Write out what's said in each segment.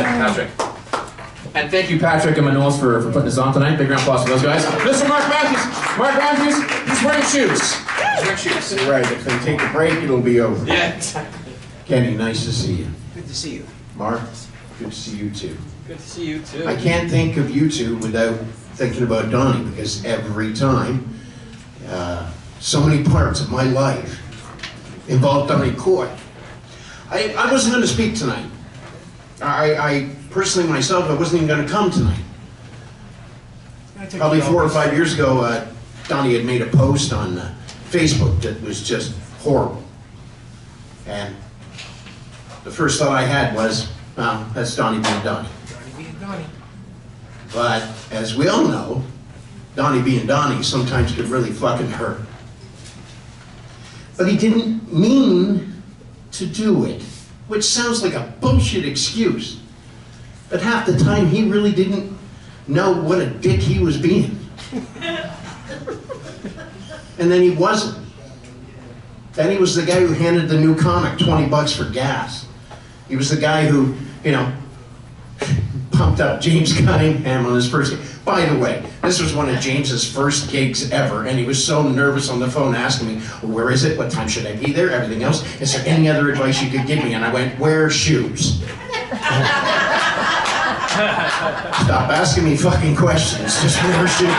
ahead, Patrick. And thank you, Patrick and Manolis, for putting this on tonight. Big round of applause for those guys. Mr. Mark Matthews. Mark Matthews, he's wearing shoes. He's wearing shoes. Right, if they take a break, it'll be over. Yeah, exactly. Kenny, nice to see you. Good to see you. Mark, good to see you too. Good to see you too. I can't think of you two without thinking about Donnie, because every time, so many parts of my life involved Donnie Coy. I wasn't going to speak tonight. I personally myself, I wasn't even going to come tonight. Probably 4 or 5 years ago, Donnie had made a post on Facebook that was just horrible. And the first thought I had was, that's Donnie being Donnie. Donnie being Donnie. But as we all know, Donnie being Donnie sometimes could really fucking hurt. But he didn't mean to do it, which sounds like a bullshit excuse. But half the time he really didn't know what a dick he was being. And then he wasn't. Then he was the guy who handed the new comic 20 bucks for gas. He was the guy who, you know, pumped up James Cunningham on his first gig. By the way, this was one of James's first gigs ever, and he was so nervous on the phone asking me, well, where is it? What time should I be there? Everything else? Is there any other advice you could give me? And I went, wear shoes. Stop asking me fucking questions, just wear shoes.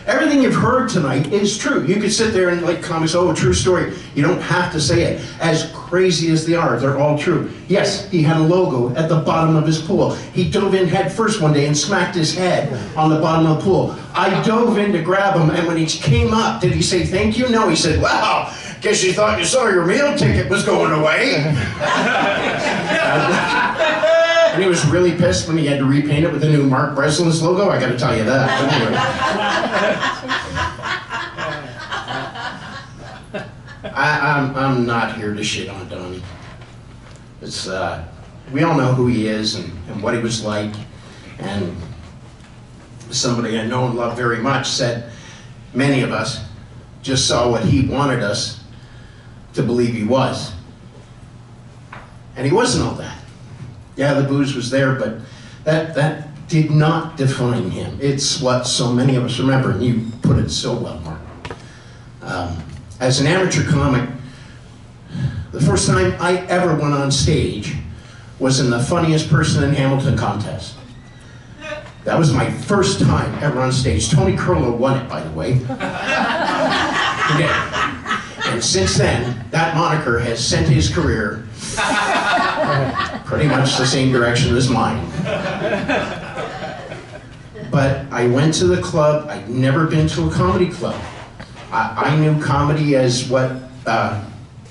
Everything you've heard tonight is true. You could sit there and like comics, oh, true story. You don't have to say it. As crazy as they are, they're all true. Yes, he had a logo at the bottom of his pool. He dove in head first one day and smacked his head on the bottom of the pool. I dove in to grab him, and when he came up, did he say thank you? No, he said, wow, guess you thought you saw your meal ticket was going away. And he was really pissed when he had to repaint it with the new Mark Breslin's logo. I gotta tell you that. I'm not here to shit on Donnie. It's, we all know who he is and what he was like. And somebody I know and love very much said, many of us just saw what he wanted us to believe he was. And he wasn't all that. Yeah, the booze was there, but that did not define him. It's what so many of us remember, and you put it so well, Mark. As an amateur comic, the first time I ever went on stage was in the funniest person in Hamilton contest. That was my first time ever on stage. Tony Curlow won it, by the way. He did. And since then, that moniker has sent his career pretty much the same direction as mine. But I went to the club. I'd never been to a comedy club. I knew comedy as what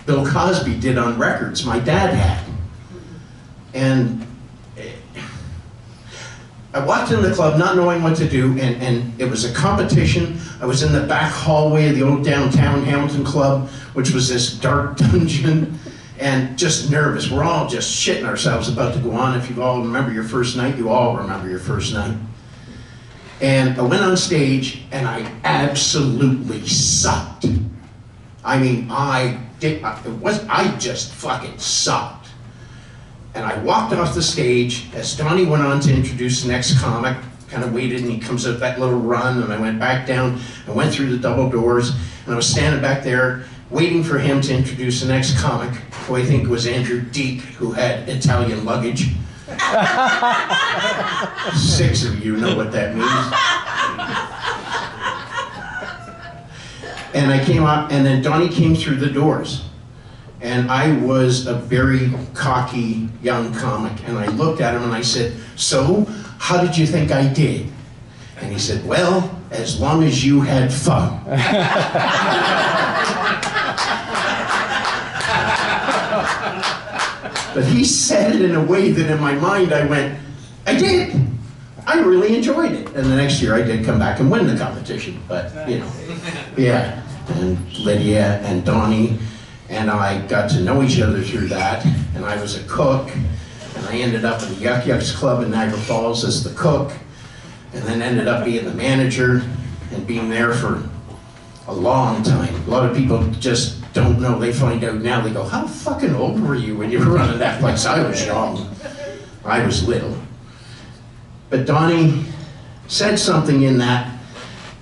Bill Cosby did on records my dad had. And I walked in the club not knowing what to do, and it was a competition. I was in the back hallway of the old downtown Hamilton club, which was this dark dungeon, and just nervous. We're all just shitting ourselves about to go on. If you all remember your first night, you all remember your first night. And I went on stage, and I absolutely sucked. I mean, I just fucking sucked. And I walked off the stage as Donnie went on to introduce the next comic, kind of waited, and he comes up that little run, and I went back down, I went through the double doors, and I was standing back there waiting for him to introduce the next comic, who I think was Andrew Deek, who had Italian luggage. 6 of you know what that means. And I came up, and then Donnie came through the doors. And I was a very cocky young comic, and I looked at him and I said, so, how did you think I did? And he said, well, as long as you had fun. But he said it in a way that in my mind I went, I did. I really enjoyed it. And the next year I did come back and win the competition, but you know, yeah. And Lydia and Donnie and I got to know each other through that, and I was a cook, and I ended up at the Yuck Yucks Club in Niagara Falls as the cook, and then ended up being the manager and being there for a long time. A lot of people just don't know. They find out now. They go, how fucking old were you when you were running that place? I was young. I was little. But Donnie said something in that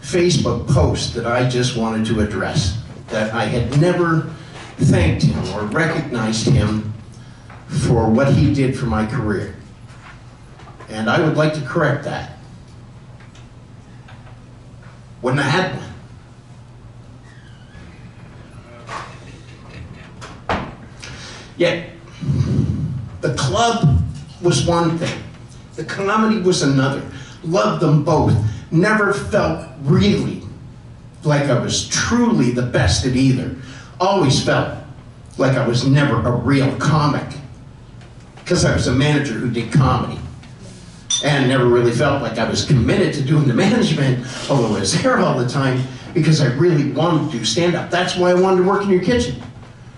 Facebook post that I just wanted to address, that I had never thanked him or recognized him for what he did for my career. And I would like to correct that. When I had one. Yet, the club was one thing. The comedy was another. Loved them both. Never felt really like I was truly the best at either. Always felt like I was never a real comic. Because I was a manager who did comedy. And never really felt like I was committed to doing the management, although I was there all the time, because I really wanted to do stand-up. That's why I wanted to work in your kitchen.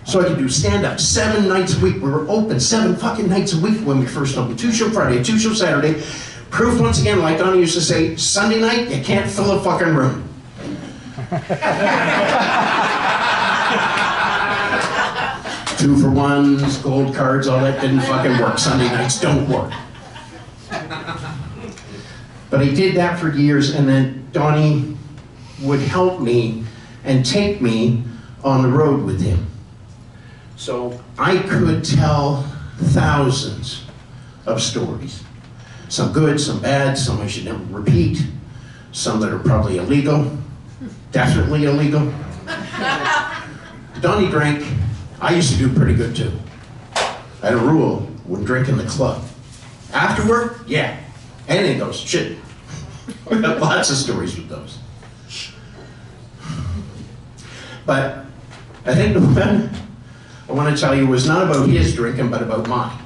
So I could do stand-up 7 nights a week. We were open 7 fucking nights a week when we first opened. 2-show Friday, 2-show Saturday. Proof once again, like Donnie used to say, Sunday night, you can't fill a fucking room. 2-for-1s, gold cards, all that didn't fucking work. Sunday nights don't work. But I did that for years, and then Donnie would help me and take me on the road with him. So I could tell thousands of stories. Some good, some bad, some I should never repeat, some that are probably illegal, definitely illegal. Donnie drank. I used to do pretty good too. I had a rule, wouldn't drink in the club. Afterward, yeah, anything goes, shit. We got lots of stories with those. But I think the one I want to tell you was not about his drinking, but about mine.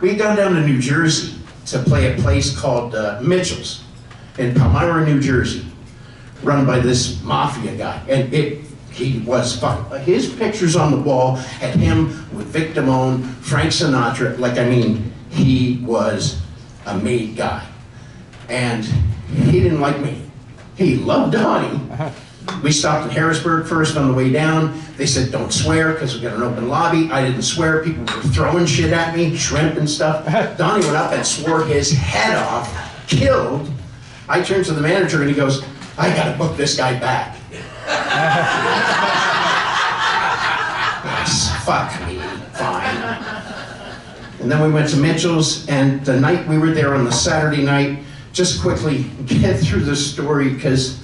We had gone down to New Jersey to play a place called Mitchell's in Palmyra, New Jersey, run by this mafia guy. And he was fucking, his pictures on the wall had him with Vic Damone, Frank Sinatra, like, I mean, he was a made guy. And he didn't like me. He loved Donnie. We stopped in Harrisburg first on the way down. They said, don't swear, because we got an open lobby. I didn't swear. People were throwing shit at me, shrimp and stuff. Donnie went up and swore his head off, killed. I turned to the manager and he goes, I gotta book this guy back. Fuck me, fine. And then we went to Mitchell's, and the night we were there on the Saturday night, just quickly get through this story, because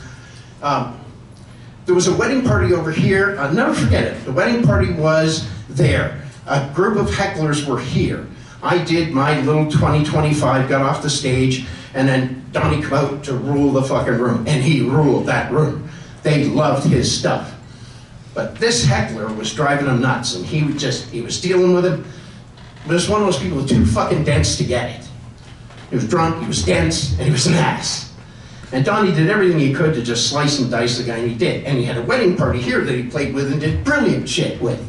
there was a wedding party over here. I'll never forget it. The wedding party was there. A group of hecklers were here. I did my little 20-25, got off the stage, and then Donnie came out to rule the fucking room, and he ruled that room. They loved his stuff. But this heckler was driving him nuts, and he was dealing with him. He was one of those people too fucking dense to get it. He was drunk, he was dense, and he was an ass. And Donnie did everything he could to just slice and dice the guy, and he did. And he had a wedding party here that he played with and did brilliant shit with.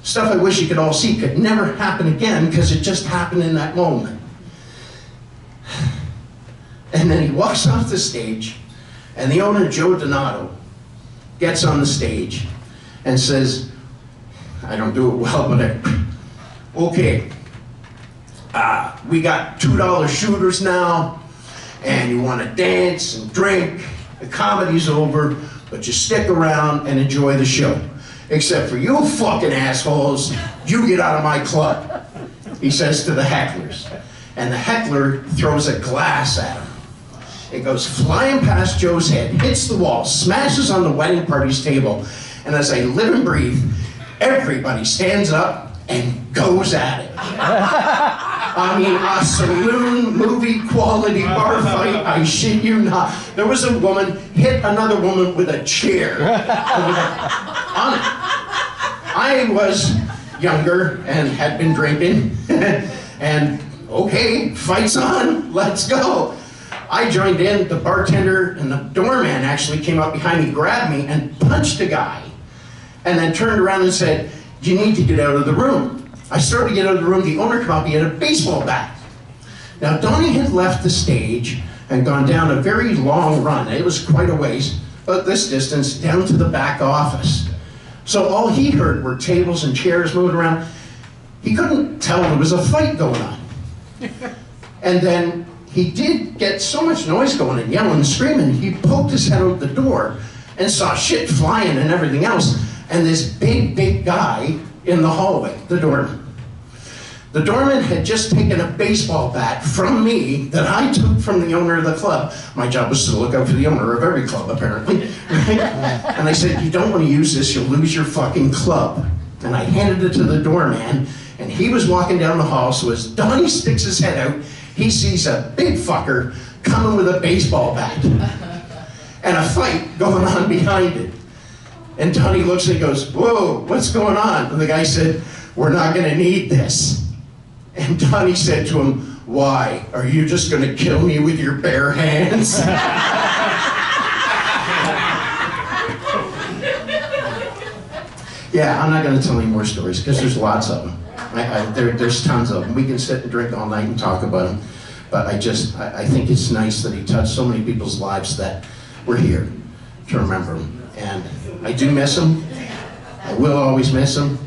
Stuff I wish you could all see could never happen again, because it just happened in that moment. And then he walks off the stage, and the owner, Joe Donato, gets on the stage and says, I don't do it well, but okay, we got $2 shooters now, and you want to dance and drink. The comedy's over, but you stick around and enjoy the show. Except for you fucking assholes, you get out of my club, he says to the hecklers. And the heckler throws a glass at him. It goes flying past Joe's head, hits the wall, smashes on the wedding party's table, and as I live and breathe, everybody stands up and goes at it. I mean, a saloon movie quality bar fight, I shit you not. There was a woman hit another woman with a chair. On it. I was younger and had been drinking, and okay, fight's on, let's go. I joined in, the bartender and the doorman actually came up behind me, grabbed me, and punched a guy. And then turned around and said, you need to get out of the room. I started to get out of the room, the owner came up, he had a baseball bat. Now Donnie had left the stage and gone down a very long run. It was quite a ways, about this distance, down to the back office. So all he heard were tables and chairs moving around. He couldn't tell there was a fight going on. And then he did get so much noise going and yelling and screaming, he poked his head out the door and saw shit flying and everything else. And this big guy in the hallway, the doorman. The doorman had just taken a baseball bat from me that I took from the owner of the club. My job was to look out for the owner of every club, apparently. Right? And I said, you don't want to use this, you'll lose your fucking club. And I handed it to the doorman, and he was walking down the hall, so as Donnie sticks his head out, he sees a big fucker coming with a baseball bat. And a fight going on behind it. And Donnie looks and he goes, whoa, what's going on? And the guy said, we're not gonna need this. And Donnie said to him, why? Are you just gonna kill me with your bare hands? Yeah, I'm not gonna tell any more stories, because there's lots of them. There's tons of them. We can sit and drink all night and talk about them. But I think it's nice that he touched so many people's lives that we're here to remember him. And I do miss him. I will always miss him.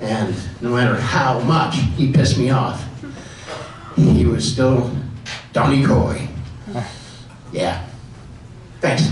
And no matter how much he pissed me off, he was still Donnie Coy. Yeah. Thanks.